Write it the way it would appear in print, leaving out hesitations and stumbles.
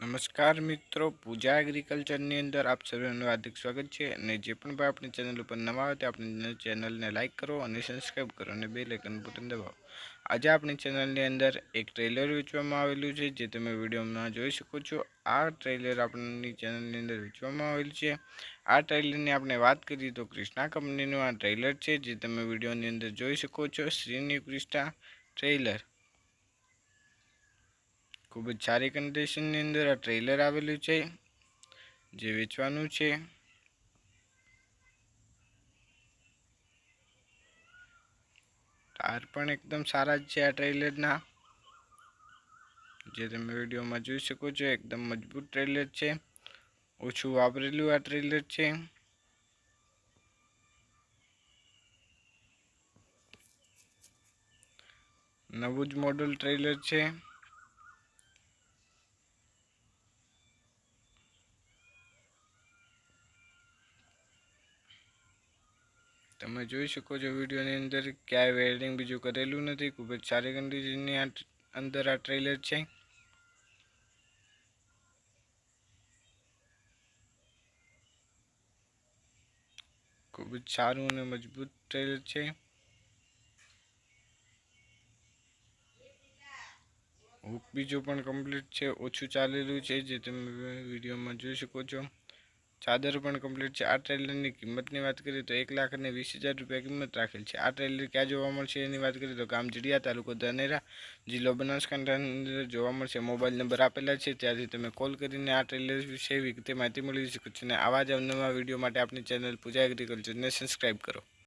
નમસ્કાર મિત્રો, પૂજા એગ્રીકલ્ચરની અંદર આપ સર્વેનું હાર્દિક સ્વાગત છે। અને જે પણ ભાઈ આપણી ચેનલ ઉપર નવા હોય તો આપણી ચેનલને લાઇક કરો અને સબસ્ક્રાઈબ કરો અને બેલ આઇકન બટન દબાવો। આજે આપણી ચેનલની અંદર એક ટ્રેલર વેચવામાં આવેલું છે, જે તમે વિડીયોમાં જોઈ શકો છો। આ ટ્રેલર આપણી ચેનલની અંદર વેચવામાં આવેલું છે। આ ટ્રેલરની આપણે વાત કરીએ તો ક્રિષ્ના કંપનીનું આ ટ્રેલર છે, જે તમે વિડીયોની અંદર જોઈ શકો છો। શ્રીની ક્રિષ્ના ટ્રેલર खूब ज सारी कंडीशन अंदर आ ट्रेलर आवेलू छे, जे वेचवानुं छे। टायर पण एकदम सारा छे आ ट्रेलर ना, जे तमे विडियो में जोई शको छो। एकदम मजबूत ट्रेलर छे, ओछुं वापरेलुं आ ट्रेलर छे। नवुं ज मॉडल ट्रेलर छे। તમે જોઈ શકો છો વિડીયોની અંદર ક્યાંય વેલ્ડિંગ બીજું કરેલું નથી। ખૂબ જ સારી કન્ડિશનની અંદર આ ટ્રેલર છે। ખૂબ જ સારું અને મજબૂત ટ્રેલર છે। हुक बीजो पण कम्प्लीट छे, ओछું ચાલેલું છે, જે તમે વિડીયોમાં જોઈ શકો છો। चादर पण कम्प्लीट है। आ ट्रेलर की किंमत की बात करिए तो 1,20,000 रुपया किंमत राखेल है। आ ट्रेलर क्या जोवा मळशे एनी बात करिए तो गामजड़िया तालुको धानेरा जिल्लो बनासकांठा जोवा मळशे। मोबाइल नंबर आपेला है, त्याथी तमे कॉल करीने आ ट्रेलर विषे विगते माहिती मेळवी शको छो। आवा ज नवा विडियो माटे आपणी चेनल पूजा एग्रीकल्चर ने सब्सक्राइब करो।